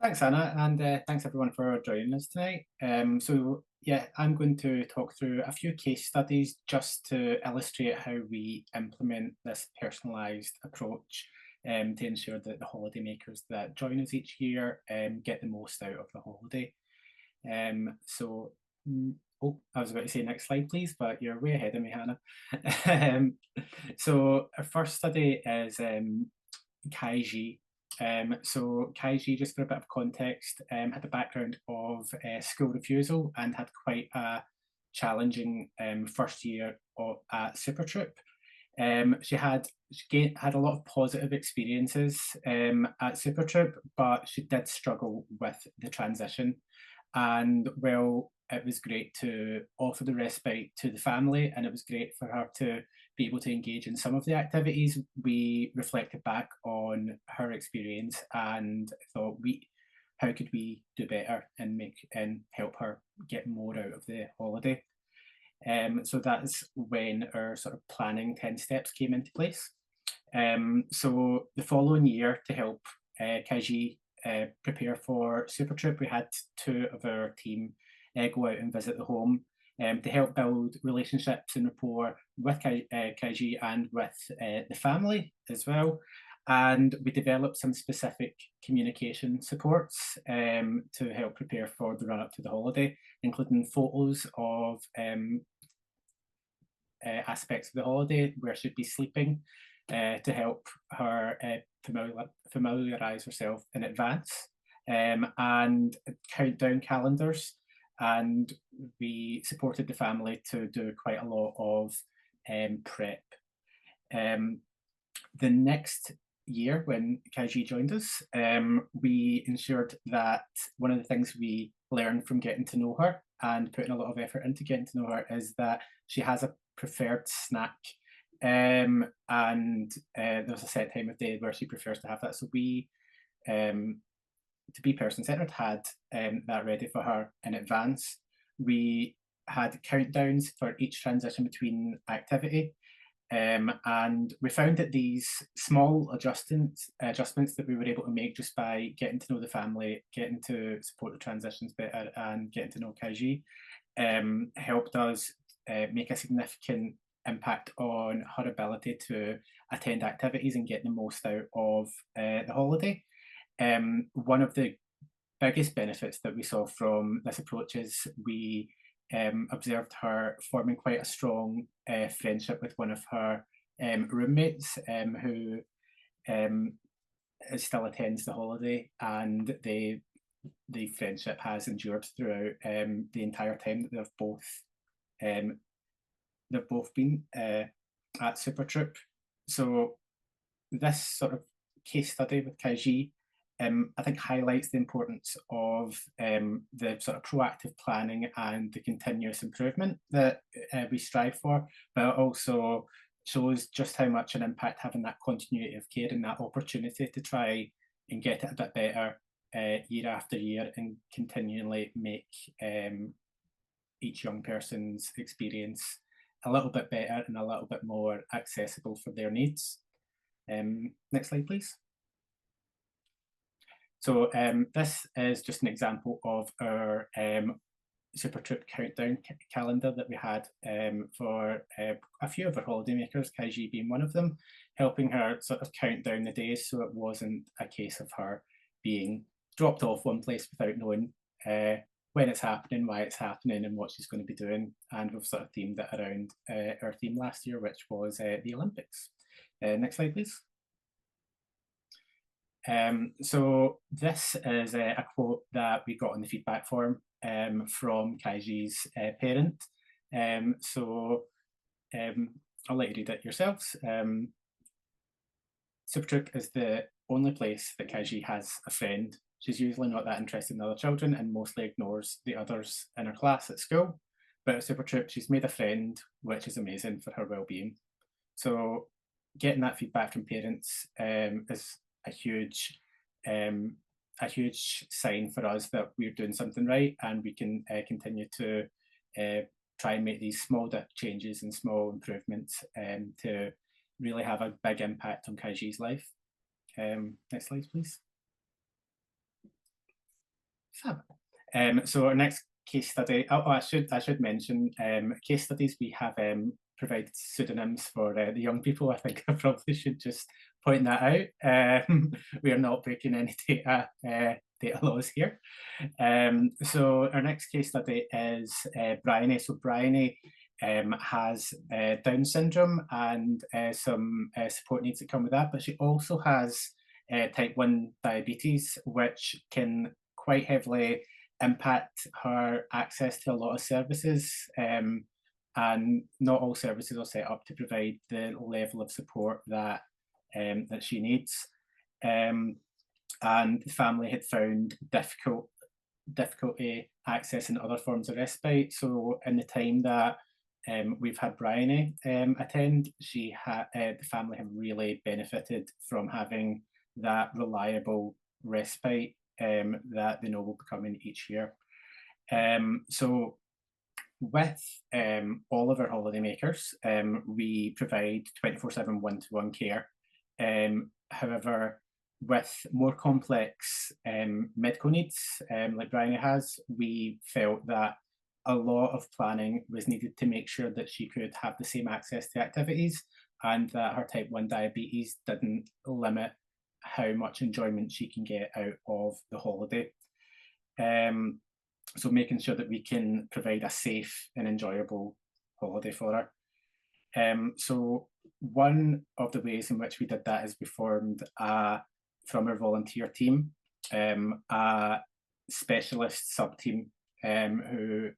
Thanks, Anna, and thanks everyone for joining us tonight. Yeah, I'm going to talk through a few case studies just to illustrate how we implement this personalised approach to ensure that the holidaymakers that join us each year get the most out of the holiday. Um, so, I was about to say next slide, please, but you're way ahead of me, Hannah. um, our first study is Kaiji. Kaiji, just for a bit of context, had a background of school refusal and had quite a challenging first year at Super Troop. She had a lot of positive experiences at Super Troop, but she did struggle with the transition. And well, it was great to offer the respite to the family, and it was great for her to be able to engage in some of the activities. We reflected back on her experience and thought, how could we do better and help her get more out of the holiday. So that's when our sort of planning 10 steps came into place. So the following year, to help Kaiji prepare for Super Troop, we had two of our team go out and visit the home to help build relationships and rapport with Kaiji and with the family as well. And we developed some specific communication supports to help prepare for the run up to the holiday, including photos of aspects of the holiday where she'd be sleeping to help her familiarise herself in advance, and countdown calendars. And we supported the family to do quite a lot of prep. The next year, when Kaiji joined us, we ensured that one of the things we learned from getting to know her and putting a lot of effort into getting to know her is that she has a preferred snack. And there's a set time of day where she prefers to have that. So we, to be person-centered, had that ready for her in advance. We had countdowns for each transition between activity. And we found that these small adjustments that we were able to make just by getting to know the family, getting to support the transitions better, and getting to know Kaiji, helped us make a significant impact on her ability to attend activities and get the most out of the holiday. One of the biggest benefits that we saw from this approach is we observed her forming quite a strong friendship with one of her roommates who still attends the holiday, and the friendship has endured throughout the entire time that um, they've both been at Super Troop. So this sort of case study with Kaiji, I think highlights the importance of the sort of proactive planning and the continuous improvement that we strive for, but also shows just how much an impact having that continuity of care and that opportunity to try and get it a bit better year after year and continually make each young person's experience a little bit better and a little bit more accessible for their needs. Next slide, please. So this is just an example of our Super Troop countdown calendar that we had for a few of our holidaymakers, Kaiji being one of them, helping her sort of count down the days so it wasn't a case of her being dropped off one place without knowing when it's happening, why it's happening, and what she's going to be doing. And we've sort of themed it around our theme last year, which was the Olympics. Next slide, please. So this is a quote that we got in the feedback form from Kaiji's parent. I'll let you read it yourselves. Super Troop is the only place that Kaiji has a friend. She's usually not that interested in other children and mostly ignores the others in her class at school. But at Super Troop, she's made a friend, which is amazing for her well-being. So getting that feedback from parents is a huge sign for us that we're doing something right, and we can continue to try and make these small changes and small improvements to really have a big impact on Kaiji's life. Next slide, please. Fab. So our next case study, I should mention, case studies, we have provided pseudonyms for the young people. I think I probably should just point that out. We are not breaking any data laws here. So our next case study is Bryony. So Bryony has Down syndrome and some support needs that come with that, but she also has type 1 diabetes, which can quite heavily impact her access to a lot of services. And not all services are set up to provide the level of support that that she needs. And the family had found difficulty accessing other forms of respite. So in the time that we've had Bryony attend, the family have really benefited from having that reliable respite that they know will be coming each year. So with all of our holidaymakers, we provide 24/7 one-to-one care. However, with more complex medical needs, like Bryony has, we felt that a lot of planning was needed to make sure that she could have the same access to activities and that her type 1 diabetes didn't limit how much enjoyment she can get out of the holiday. So making sure that we can provide a safe and enjoyable holiday for her. So one of the ways in which we did that is we formed from our volunteer team, a specialist sub-team who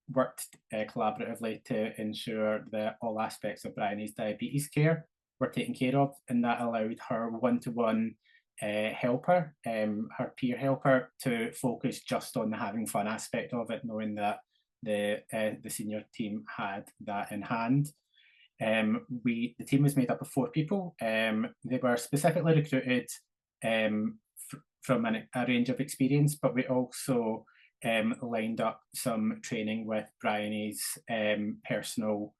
worked collaboratively to ensure that all aspects of Bryony's diabetes care were taken care of, and that allowed her one-to-one helper, her peer helper, to focus just on the having fun aspect of it, knowing that the senior team had that in hand. The team was made up of 4 people. They were specifically recruited from a range of experience, but we also lined up some training with Bryony's personal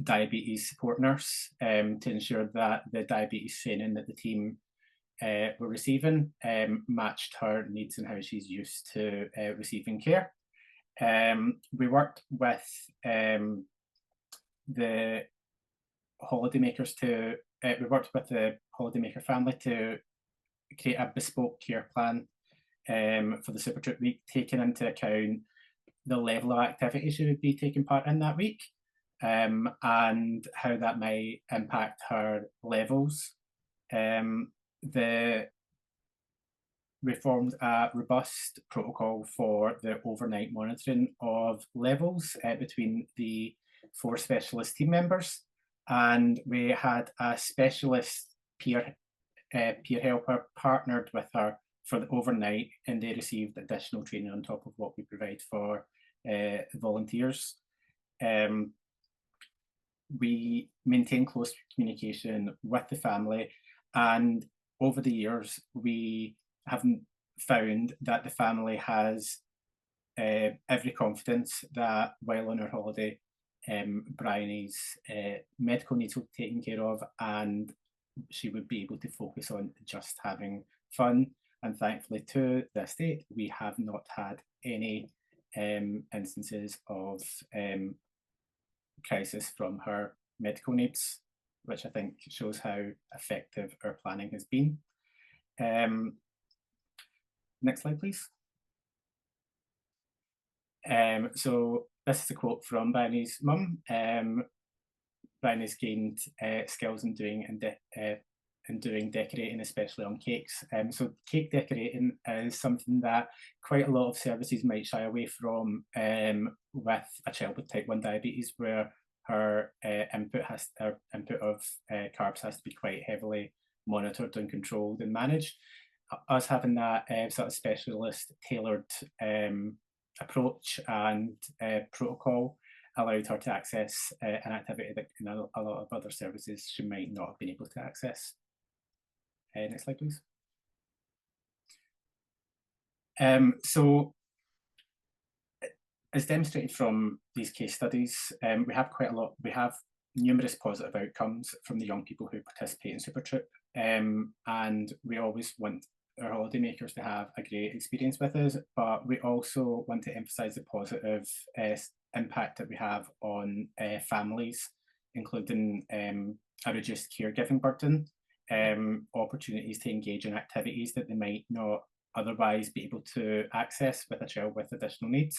diabetes support nurse to ensure that the diabetes training that the team were receiving matched her needs and how she's used to receiving care. We worked with the holidaymakers we worked with the holidaymaker family to create a bespoke care plan for the Super Trip week, taking into account the level of activity she would be taking part in that week, and how that might impact her levels. We formed a robust protocol for the overnight monitoring of levels between the 4 specialist team members, and we had a specialist peer helper partnered with her for the overnight, and they received additional training on top of what we provide for volunteers. We maintain close communication with the family, and over the years we have found that the family has every confidence that while on her holiday, Bryony's medical needs will be taken care of and she would be able to focus on just having fun. And thankfully to this date, we have not had any instances of crisis from her medical needs, which I think shows how effective our planning has been. Next slide, please. So this is a quote from Bryony's mum. Bryony's gained skills in doing decorating, especially on cakes. So cake decorating is something that quite a lot of services might shy away from with a child with type 1 diabetes, where her input of carbs has to be quite heavily monitored and controlled and managed. Us having that sort of specialist tailored approach and protocol allowed her to access an activity that in a lot of other services she might not have been able to access. Next slide, please. So, as demonstrated from these case studies, we have numerous positive outcomes from the young people who participate in Supertrip, and we always want our holidaymakers to have a great experience with us, but we also want to emphasise the positive impact that we have on families, including a reduced caregiving burden, opportunities to engage in activities that they might not otherwise be able to access with a child with additional needs,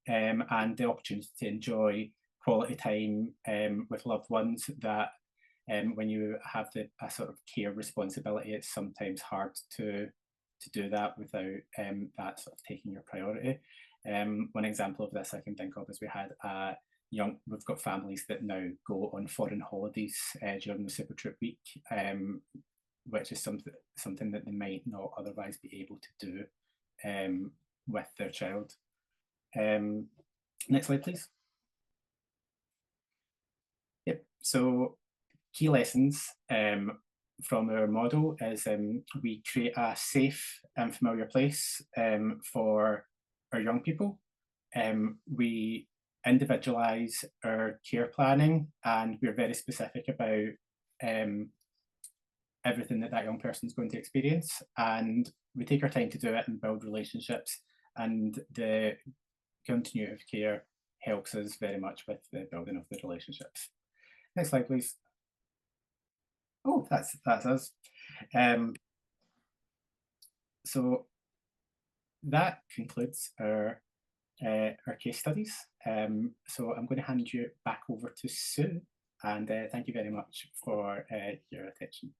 and the opportunity to enjoy quality time with loved ones that when you have a sort of care responsibility, it's sometimes hard to do that without that sort of taking your priority. One example of this I can think of is we've got families that now go on foreign holidays during the Super Trip week, which is something that they might not otherwise be able to do with their child. Next slide, please. Yep. So key lessons from our model is we create a safe and familiar place for our young people. We individualise our care planning, and we're very specific about everything that young person is going to experience, and we take our time to do it and build relationships, and the continuity of care helps us very much with the building of the relationships. Next slide, please. Oh, that's us. So that concludes our case studies. So I'm going to hand you back over to Sue, and thank you very much for your attention.